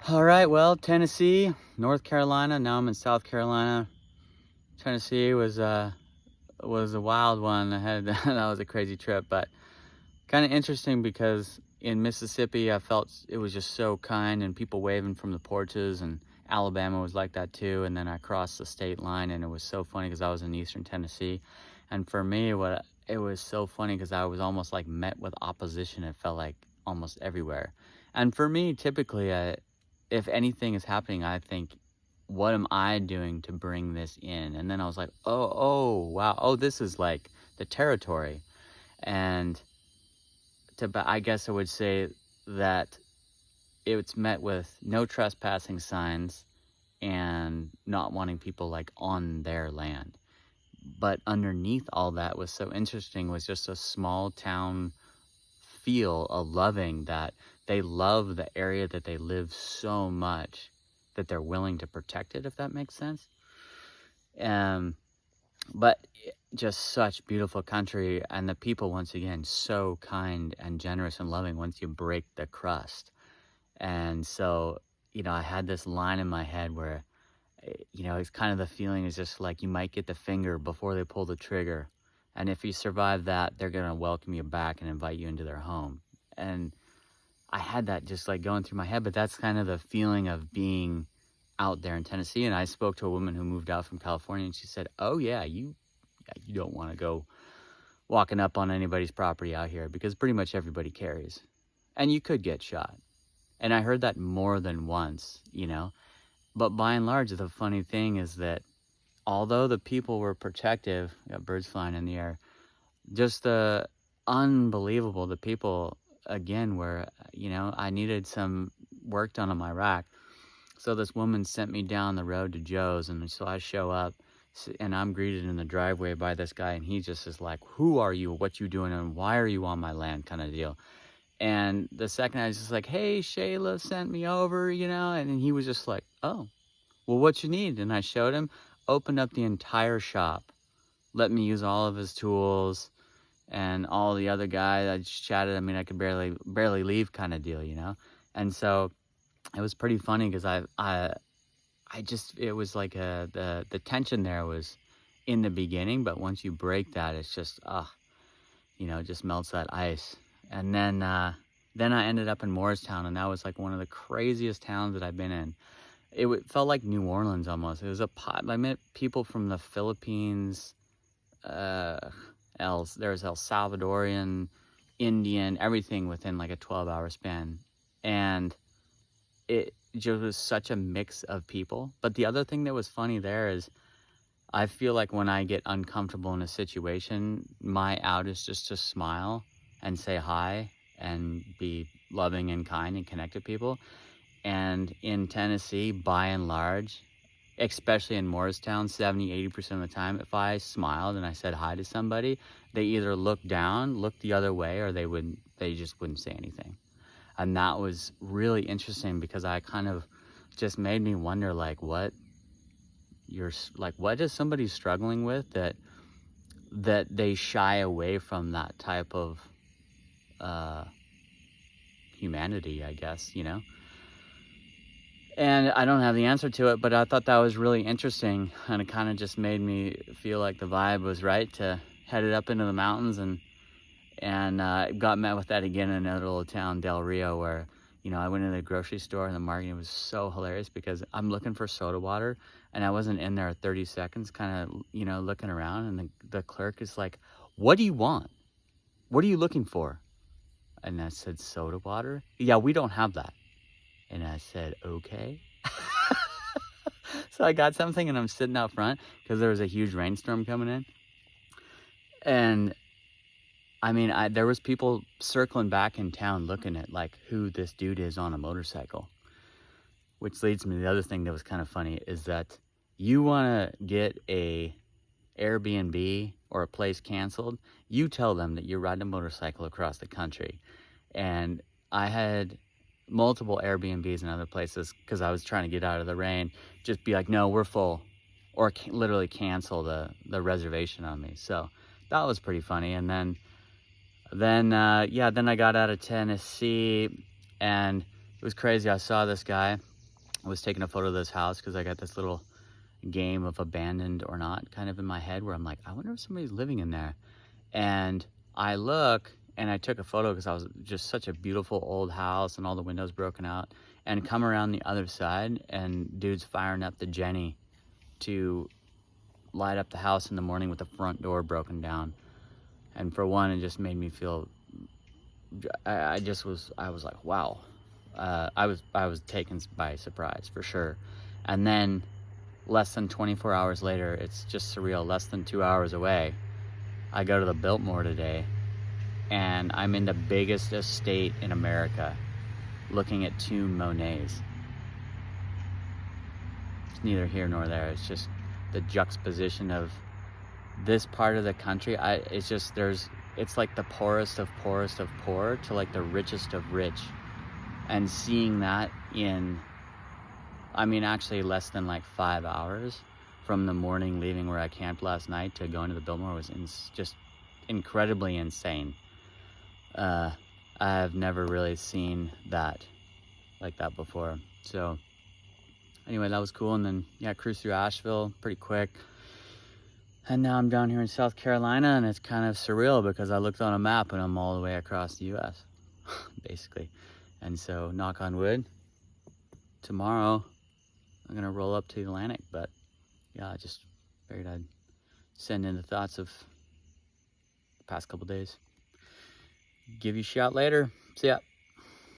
All right, well, Tennessee, North Carolina. Now I'm in South Carolina. Tennessee was a wild one. I had that was a crazy trip, but kind of interesting because in Mississippi I felt it was just so kind and people waving from the porches, and Alabama was like that too. And then I crossed the state line, and it was so funny because I was in Eastern Tennessee, and for me, what it was so funny because I was almost like met with opposition. It felt like almost everywhere, and for me, typically, if anything is happening, I think, what am I doing to bring this in? And then I was like, oh, wow, oh, this is like the territory. And I guess I would say that it's met with no trespassing signs and not wanting people like on their land. But underneath all that was so interesting was just a small town feel, a loving that they love the area that they live so much that they're willing to protect it, if that makes sense. Um, but just such beautiful country, and the people, once again, so kind and generous and loving once you break the crust. And so, I had this line in my head where, it's kind of the feeling is just like you might get the finger before they pull the trigger. And if you survive that, they're going to welcome you back and invite you into their home. And I had that just like going through my head, but that's kind of the feeling of being out there in Tennessee. And I spoke to a woman who moved out from California, and she said, "Oh yeah, you don't want to go walking up on anybody's property out here because pretty much everybody carries, and you could get shot." And I heard that more than once. But by and large, the funny thing is that although the people were protective, got birds flying in the air, just the the people, again, were, I needed some work done on my rack. So this woman sent me down the road to Joe's, and so I show up, and I'm greeted in the driveway by this guy, and he just is like, "Who are you? What you doing? And why are you on my land?" kind of deal. And the second I was just like, "Hey, Shayla sent me over," and he was just like, "Oh, well, what you need?" And I showed him, opened up the entire shop, let me use all of his tools, and all the other guys. I just chatted. I mean, I could barely leave kind of deal. And so it was pretty funny because I just, it was like the tension there was in the beginning, but once you break that, it's just, it just melts that ice. And then I ended up in Morristown, and that was like one of the craziest towns that I've been in. It felt like New Orleans almost. It was I met people from the Philippines, there's El Salvadorian, Indian, everything within like a 12-hour span. And it just was such a mix of people. But the other thing that was funny there is I feel like when I get uncomfortable in a situation, my out is just to smile and say hi and be loving and kind and connect to people. And in Tennessee, by and large, especially in Morristown, 70-80% of the time, if I smiled and I said hi to somebody, they either looked down, looked the other way, or they just wouldn't say anything. And that was really interesting because I kind of just made me wonder, like, what is somebody struggling with that they shy away from that type of humanity, I guess. And I don't have the answer to it, but I thought that was really interesting, and it kind of just made me feel like the vibe was right to head it up into the mountains, and got met with that again in another little town, Del Rio, where, I went into the grocery store, and the marketing was so hilarious because I'm looking for soda water, and I wasn't in there 30 seconds, kind of, looking around, and the clerk is like, "What do you want? What are you looking for?" And I said, "Soda water." "Yeah, we don't have that." And I said, "Okay." So I got something, and I'm sitting out front because there was a huge rainstorm coming in. And I mean, there was people circling back in town looking at like who this dude is on a motorcycle. Which leads me to the other thing that was kind of funny is that you want to get a Airbnb or a place canceled, you tell them that you're riding a motorcycle across the country. And I had multiple Airbnbs and other places because I was trying to get out of the rain, just be like, "No, we're full," or literally cancel the reservation on me. So that was pretty funny. And then I got out of Tennessee, and it was crazy. I saw this guy, I was taking a photo of this house because I got this little game of abandoned or not kind of in my head where I'm like, I wonder if somebody's living in there. And I look and I took a photo because I was just such a beautiful old house and all the windows broken out, and come around the other side and dude's firing up the Jenny to light up the house in the morning with the front door broken down. And for one, it just made me feel, I was like, wow. I was taken by surprise for sure. And then less than 24 hours later, it's just surreal, less than 2 hours away, I go to the Biltmore today, and I'm in the biggest estate in America looking at 2 Monets. It's neither here nor there. It's just the juxtaposition of this part of the country. It's like the poorest of poor to like the richest of rich. And seeing that in, actually less than like 5 hours from the morning leaving where I camped last night to going to the Biltmore was just incredibly insane. I've never really seen that like that before. So anyway, that was cool. And then, yeah, cruised through Asheville pretty quick. And now I'm down here in South Carolina, and it's kind of surreal because I looked on a map and I'm all the way across the US, basically. And so, knock on wood, tomorrow I'm gonna roll up to the Atlantic. But yeah, I just figured I'd send in the thoughts of the past couple days. Give you a shout later. See ya.